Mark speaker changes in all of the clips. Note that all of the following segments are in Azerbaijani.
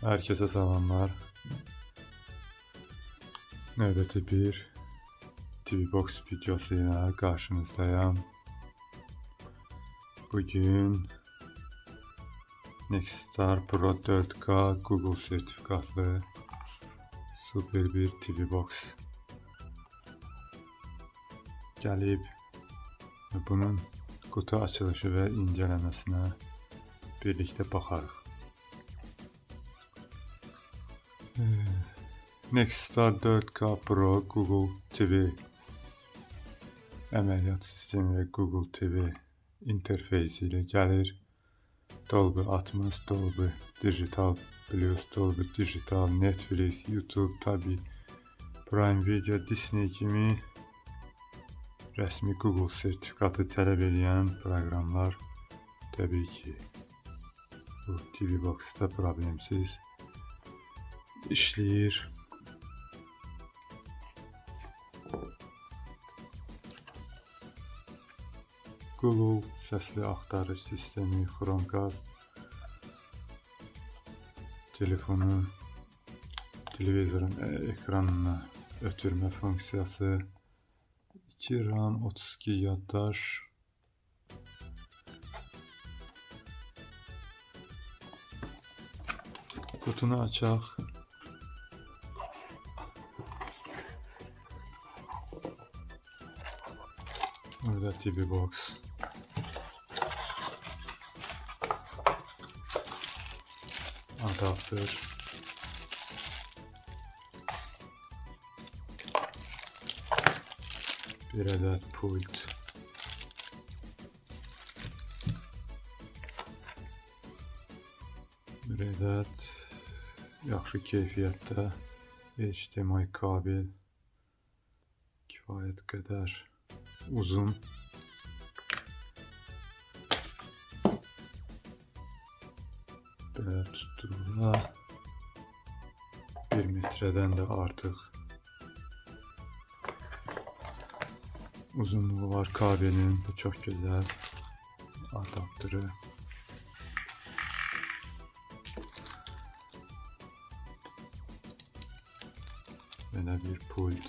Speaker 1: Herkese selamlar. Növbəti bir TVBox videosu ilə qarşınızdayım. Bugün Nexstar Pro 4K Google sertifikatlı super bir TVBox gəlib. Bunun kutu açılışı və incələməsinə birlikdə baxarıq. Nexstar 4K Pro Google TV əməliyyat sistemi və Google TV interfeysi ilə gəlir. Dolby Atmos, Dolby Digital Plus, Dolby Digital, Netflix, YouTube, tabi Prime Video, Disney kimi rəsmi Google sertifikatı tələb edən proqramlar təbii ki bu TVBox-da problemsiz işləyir. Google səsli axtarış sistemi, Chromecast, telefonu, televizorun ekranına ötürmə funksiyası, 2 RAM, 32 yaddaş, kutunu açaq. Burada TVBox. Adaptör. Bir adet pult. Bir adet yaxşı keyfiyyətdə HDMI kabel, kifayət qədər uzun. Belə tutduğunda 1 metreden de artıq uzunluğu var kabelin. Bu çok güzel adaptörü. Belə bir pult.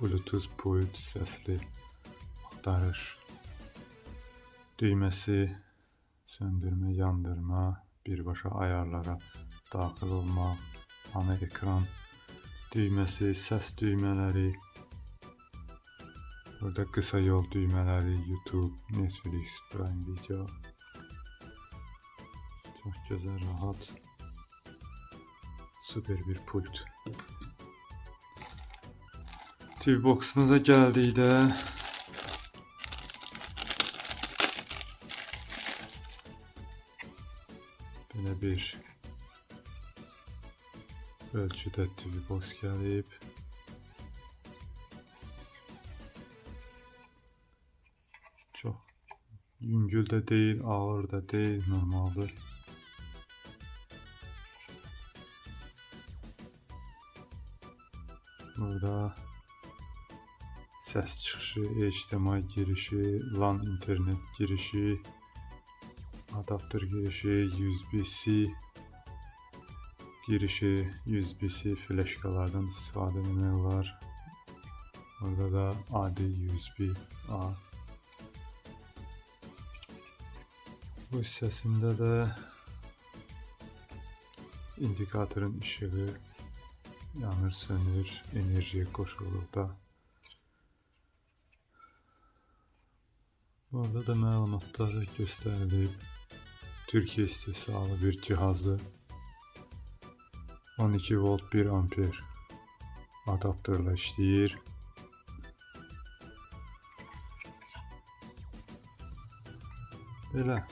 Speaker 1: Bluetooth pult, səsli axtarış. Düyməsi, söndürmə, yandırma, birbaşa ayarlara daxil olmaq, ana ekran düyməsi, səs düymələri, burada qısa yol düymələri, YouTube, Netflix, Prime Video. Çox gözəl, rahat, super bir pult. TVBox-umuza gəldikdə belə bir ölçüdə TVBox gəlib. Çox yüngül də deyil, ağır da deyil, normaldır. Burada ses çıxışı, HDMI girişi, LAN internet girişi, adaptör girişi, USB-C girişi, USB-C flaşkalardan istifadə etmək var. Burada da adi USB-A. Bu hissəsində də indikatorun işığı yanır, sönür, enerjiyə qoşulduqda. Burada da məlumatlar göstərilib. Türkiyə istehsalı bir cihazdır. 12 volt 1 amper adaptörlə işləyir. Belə.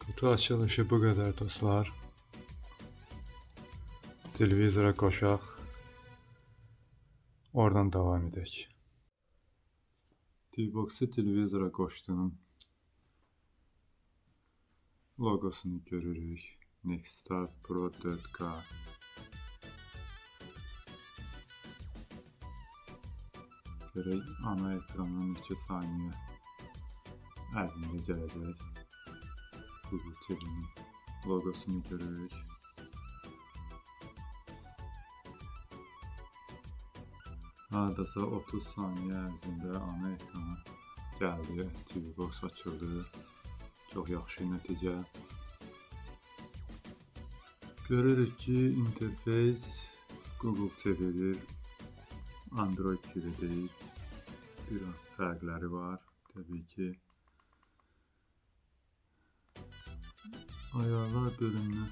Speaker 1: Kutu açılışı bu kadar dostlar. Televizora koşaq. Oradan devam edək. TVBox-u televizora qoşdum. logosunu görürük. Nexstar Pro 4K. Görək ana ekranın 2 saniyə ərzində gələcək. Google TV-nin logosunu görürük. Hardasa 30 saniyə ərzində ana ekrana gəldi. TV Box açıldı. Çox yaxşı nəticə. Görürük ki, interfeys Google TV-dir. Android TV deyil. Biraz fərqləri var. Təbii ki. Ayarlar bölümünə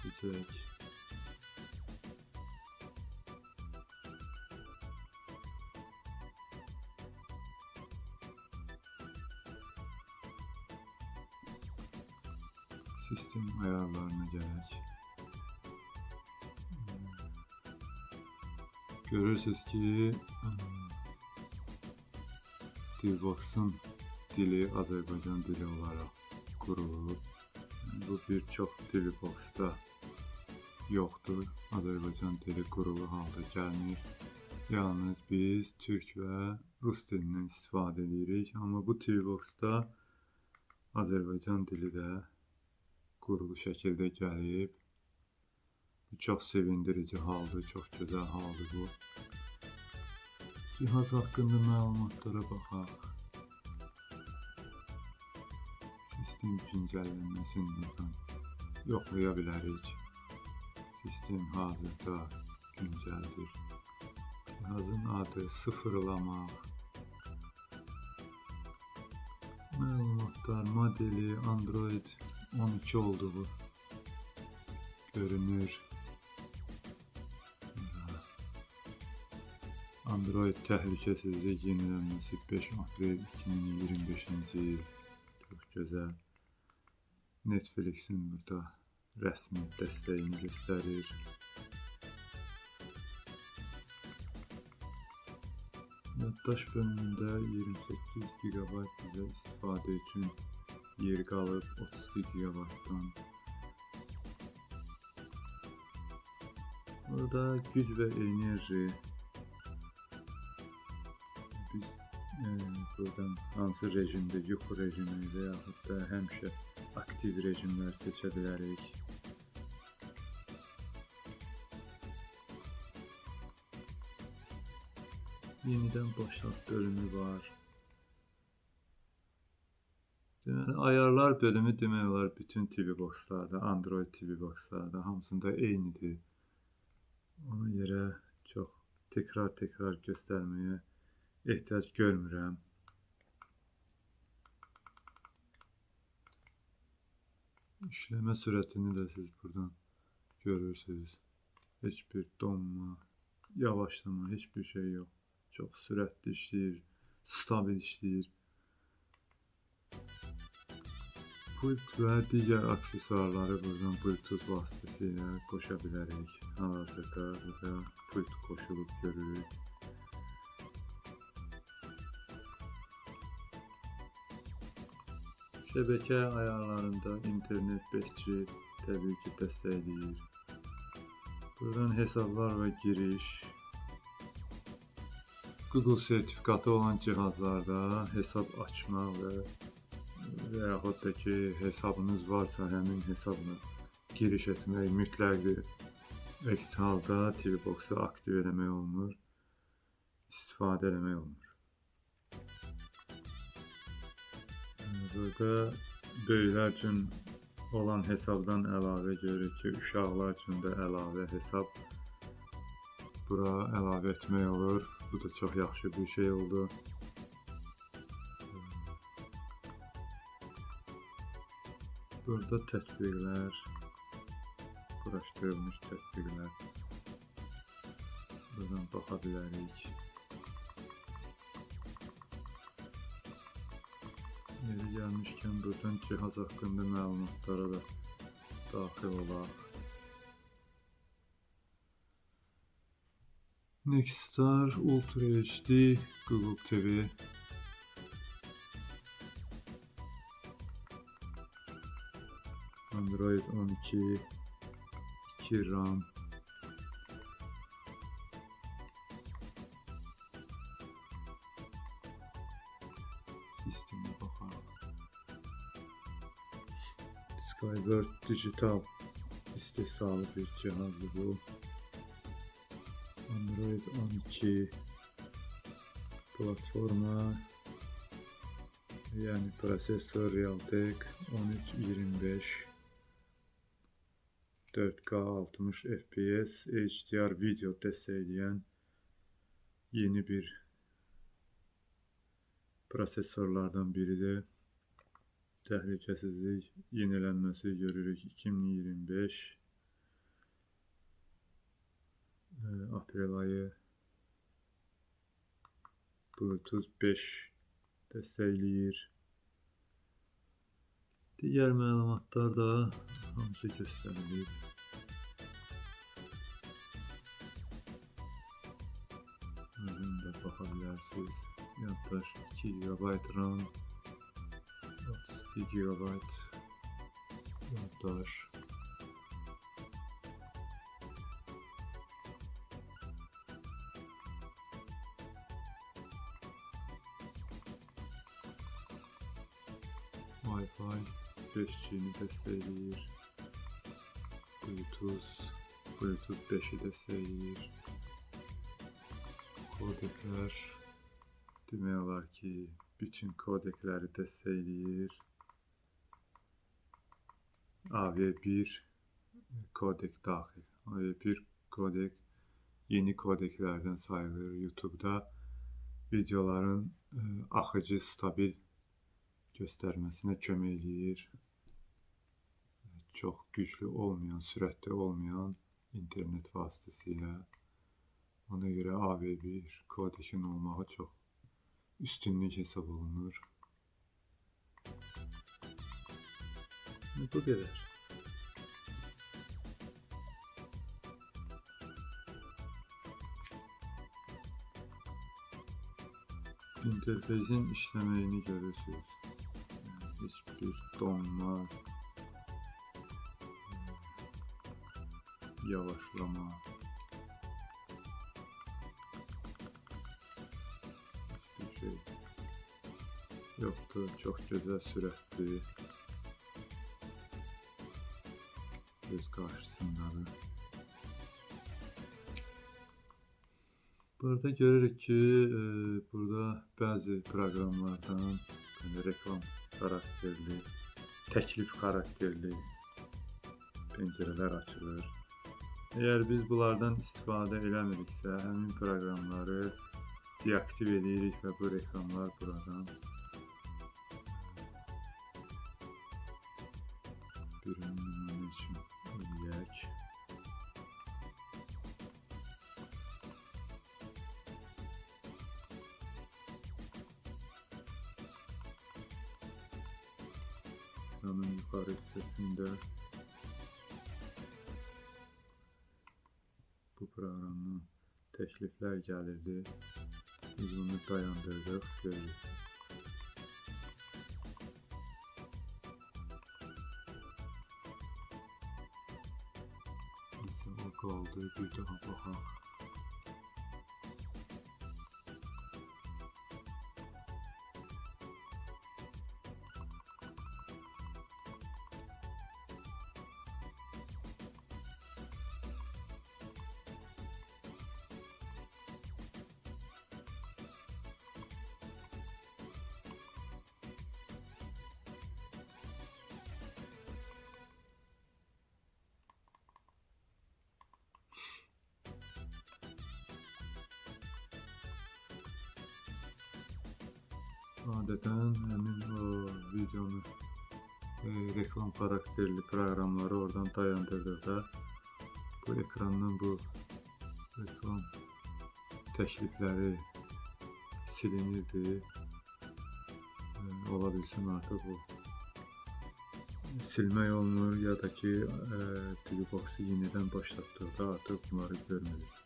Speaker 1: keçək. Sistem ayarlarına gələk. Görürsünüz ki, TV-Box'un dili Azərbaycan dili olaraq qurulub. Bu bir çox TV-Box'da yoxdur. Azərbaycan dili qurulu halda gəlmir. Yalnız biz türk və rus dilindən istifadə edirik. Amma bu TV-Box'da Azərbaycan dili də qurulu şəkildə gəlib. Bu çox sevindirici haldır, çox gözəl haldır bu. Cihaz haqqında məlumatlara baxaq. Sistem güncəllənməsini buradan yoxlaya bilərik. Sistem hazırda güncəldir. Cihazın adı sıfırlamaq. Məlumatlar, modeli Android 12 olduğu görünür. Android təhlükəsizlik yenilənməsi 5 aprel 2025-ci il. Çox gözəl. Netflix'in burada rəsmi dəstəyini göstərir. Yaddaş bölümündə 28 GB bizə istifadə üçün yer qalıb 32 GB-dan. Burada güc və enerji. Biz buradan hansı rejimdə, yuxu rejimi və yaxud da həmişə aktiv rejimlər seçə bilərik. Yenidən başlat bölümü var. Deməli, ayarlar bölümü demək olar bütün TV-Box'larda, Android TV-Box'larda hamısında eynidir. Ona görə çox təkrar göstərməyə ehtiyac görmürəm. İşləmə sürətini də siz buradan görürsünüz. Heç bir donma, yavaşlama, heç bir şey yox. Çox sürətli işləyir, stabil işləyir. Pult və digər aksesuarları buradan Bluetooth vasitəsilə qoşa bilərik. Hal-hazırda burada pult qoşulub görürük. Şəbəkə ayarlarında internet 5G təbii ki dəstəkləyir. Buradan hesablar və giriş. Google sertifikatı olan cihazlarda hesab açmaq və yaxud da ki hesabınız varsa həmin hesabla giriş etmək mütləqdir. Əks halda TV-Box'u aktiv eləmək olmur, istifadə eləmək olmur. Burada böyüklər üçün olan hesabdan əlavə görürük ki, uşaqlar üçün də əlavə hesab bura əlavə etmək olur. Bu da çox yaxşı bir şey oldu. Burada tətbiqlər, quraşdırılmış tətbiqlər. Buradan baxa bilərik. Yeri gəlmişkən buradan cihaz haqqında məlumatlara da daxil olaq. Nexstar Ultra HD Google TV. Android 12, 2 RAM, sisteme bakalım. Skybird dijital istehsalı bir cihazı bu. Android 12 platforma, yani prosesör Realtek 1325, 4K 60 FPS HDR video destekleyen yeni bir prosesörlerden biri de. Təhlükəsizlik yenilənməsi görürük 2025 aprel ayı. Bluetooth 5 dəstəkləyir. Digər məlumatlar da hamısı göstərilir. Buradan da baxa bilərsiniz. Yaddaş 2 GB RAM, 32 GB yaddaş. Wi-Fi 5G'ni dəstəkləyir. Bluetooth 5'i dəstəkləyir. Kodeklər demək olar ki, bütün kodekləri dəstəkləyir. AV1 kodek daxil. AV1 kodek yeni kodeklərdən sayılır. YouTube'da videoların axıcı, stabil göstərməsinə kömək eləyir. Çox güclü olmayan, sürətli olmayan internet vasitəsilə. Ona görə AV1 kodekin olmağı çox üstünlük hesab olunur. Bu qədər. İnterfeysin işləməyini görürsünüz. Heç bir donma, yavaşlama, hiçbir şey yoktur. Çox gözəl, sürətli. Göz qarşısındadır. Burada görürük ki, burada bəzi proqramlardan reklam xarakterli, təklif xarakterli pəncərələr açılır. Əgər biz bunlardan istifadə eləmiriksə, həmin proqramları deaktiv edirik və bu reklamlar buradan bir nümunə üçün eləyək. Ekranın yukarı hissəsində bu proqramdan təkliflər gəlirdi. Biz bunu dayandırdıq, görürük. Necə o qaldı, bir daha baxaq. Adətən həmin o videonu reklam xarakterli proqramları oradan dayandırdıqda bu ekrandan bu reklam təklifləri silinirdi. Ola bilsin artıq bu silmək olunur ya da ki Digibox'u yenidən başlatdıqda artıq bunları görmürük.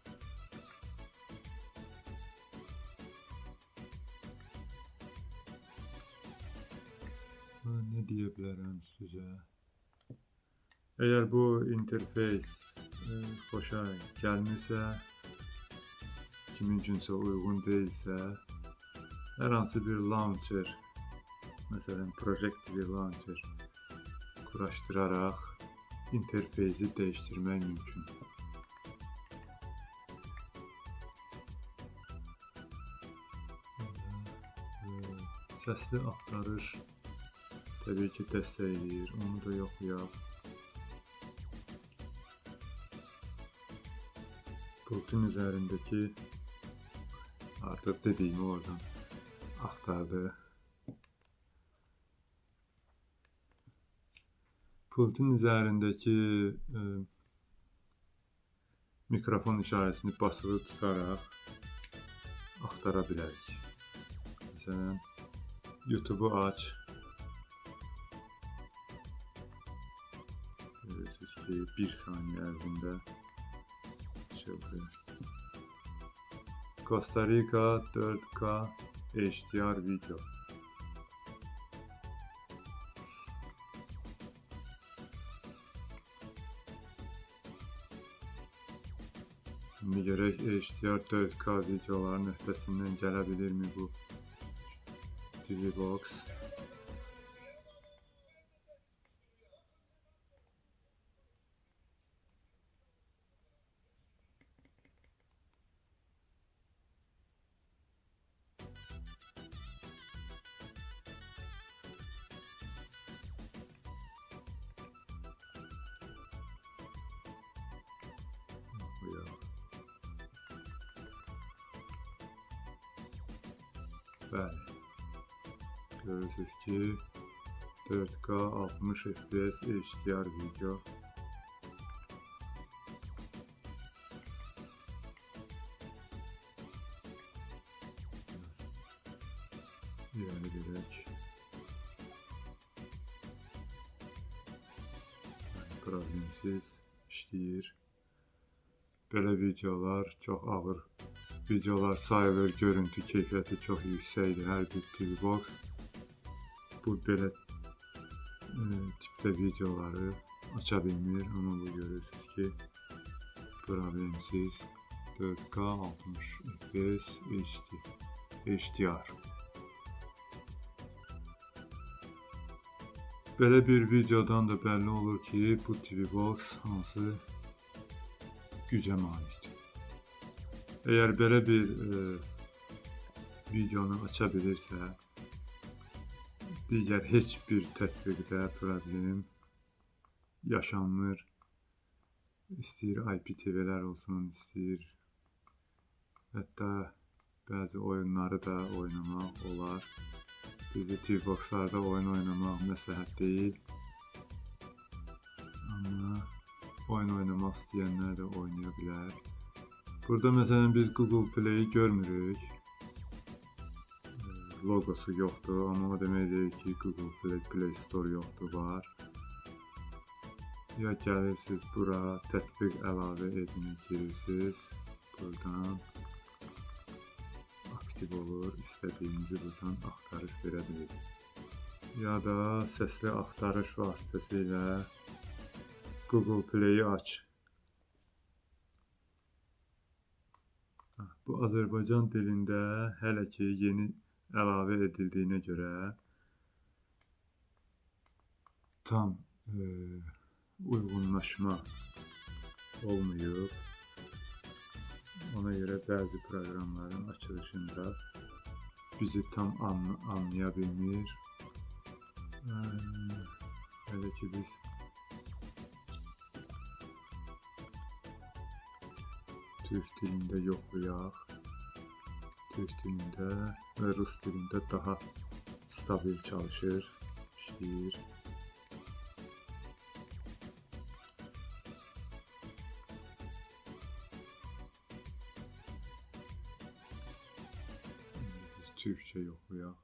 Speaker 1: Ne diyebilirim size? Eğer bu interfeys xoşa gəlmirsə, kimin üçünsə uyğun deyilsə, hər hansı bir launcher, məsələn Projective Launcher quraşdıraraq interfeysi dəyişdirmək mümkün. Səsli axtarış təbii ki dəstəkləyir, onu da yoxlayaq. Pultun üzərindəki artıq dediyimi oradan axtardı. Pultun üzərindəki mikrofon işarəsini basılı tutaraq axtara bilərik. Məsələn, YouTube'u aç. Görürsünüz ki 1 saniyə ərzində açıldı. Costa Rica 4K HDR video. Şimdi görək HDR 4K videoların öhdəsindən gələ bilirmi bu Tvbox? Bəli. Görürsünüz ki 4K 60 FPS HDR video. İleri gedək. Problemsiz işləyir. Belə videolar çox ağır. Videolar sayılır, görüntü keyfiyyəti çox yüksəkdir hər bir Tvbox. Bu belə tipdə videoları aça bilmir, amma bu görürsünüz ki problemsiz 4K 60 FPS HDR. Belə bir videodan da bəlli olur ki bu Tvbox hansı gücə malikdir. Eğer belə bir videonu aça bilirsə, digər heç bir tətbiqdə problem yaşanmır. İstəyir IPTV-lər olsun, istəyir hətta bəzi oyunları da oynamaq olar. Bizdə Tvboxlarda oyun oynamaq məsləhət deyil. Amma oyun oynamaq istəyənlər də oynaya bilər. Burada məsələn biz Google Play-i görmürük. Logosu yoxdur, amma o demək deyil ki Google Play Store yoxdur, var. Ya gəlirsiniz bura, tətbiq əlavə edin, girirsiniz. Buradan aktiv olur, istədiyinizi buradan axtarış verə bilirik. Ya da səsli axtarış vasitəsilə Google Play-i aç. Bu Azərbaycan dilində hələ ki yeni əlavə edildiyinə görə tam uyğunlaşma olmayıb. Ona görə bəzi proqramların açılışında bizi tam anlaya bilmir. Hələ ki biz Türk dilində yoxlayaq. Türk dilində və Rus dilində daha stabil çalışır, işləyir. Biz Türkçə yoxlayaq.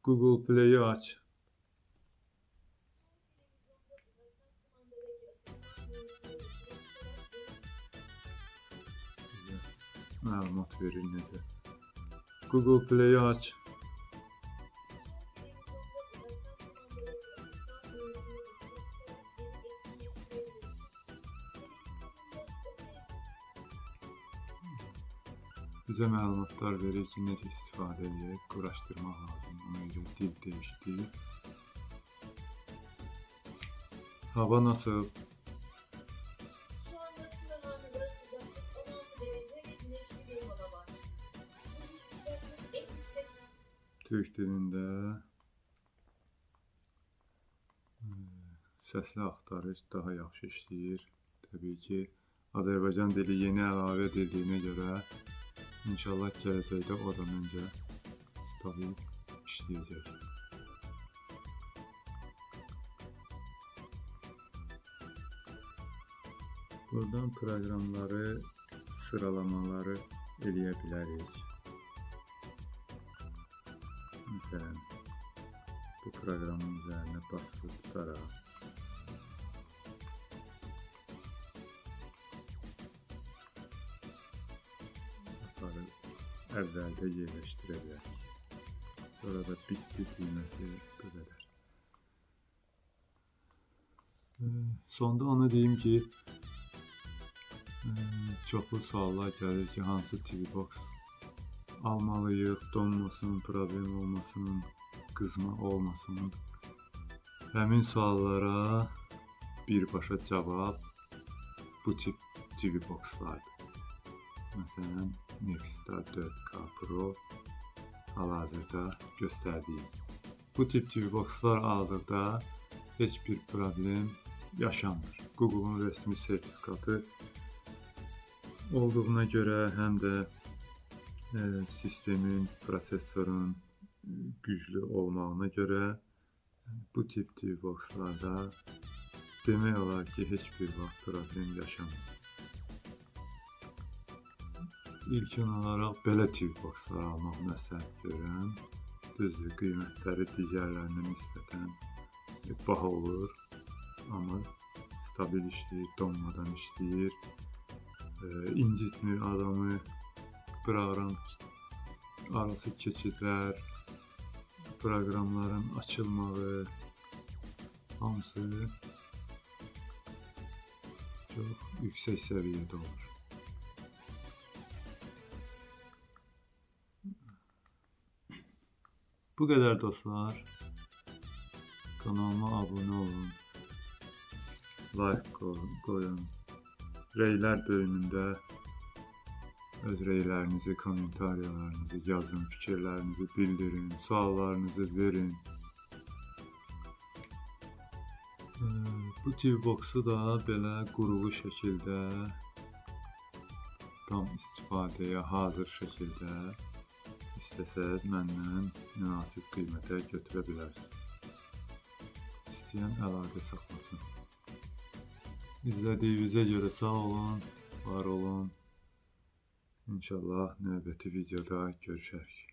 Speaker 1: Google Play-i aç. Məlumat verir necə. Google Play-i aç. məlumatlar verir ki, necə istifadə edək, quraşdırmaq lazım. Ona görə dil dəyişdik. Hava nasıl?
Speaker 2: Şu anda Sınırhan'da sıcaklık 16 derece ve güneşli bir hava var. Bugün sıcaklık en yüksek
Speaker 1: Türk dilində səsli axtarış daha yaxşı işləyir. Təbii ki, Azərbaycan dili yeni əlavə edildiyinə görə inşallah gələcəkdə o da məncə stabil işləyəcək. Buradan proqramları, sıralamaları eləyə bilərik. Məsələn, bu proqramın üzərinə basılı tutaraq əvvəldə yerləşdirə bilərik. Sonra da bitdi düyməsi bu qədər. Sonda onu deyim ki, çoxlu suallar gəlir ki, hansı TV-Box almalıyıq, donmasın, problem olmasın, qızma olmasın. Həmin suallara birbaşa cavab bu tip TV-Boxlardır. Məsələn, Nexstar 4K Pro hal-hazırda göstərdiyim. Bu tip TV-Boxlar aldıqda heç bir problem yaşanmır. Google'un rəsmi sertifikatı olduğuna görə həm də sistemin, prosesorun güclü olmağına görə bu tip TV-Boxlarda demək olar ki, heç bir vaxt problem yaşanmır. İlkin olaraq belə TV-Boxlar almaq məsləhət görürəm. Düzdür, qiymətləri digərlərinə nisbətən baha olur, amma stabil işləyir, donmadan işləyir, incitmir adamı, proqram arası keçidlər, proqramların açılmağı, hamısı çox yüksək səviyyədə olur. Bu qədər dostlar. Kanalıma abunə olun. Like qoyun. Rəylər bölümündə öz rəylərinizi, kommentariyalarınızı yazın, fikirlərinizi bildirin, suallarınızı verin. Bu TV-Box'u da belə qurulu şəkildə, tam istifadəyə hazır şəkildə İstəsəz məndən münasib qiymətə götürə bilərsiniz. İstəyən əlaqə saxlasın. İzlədiyinizə görə sağ olun, var olun. İnşallah növbəti videoda görüşərik.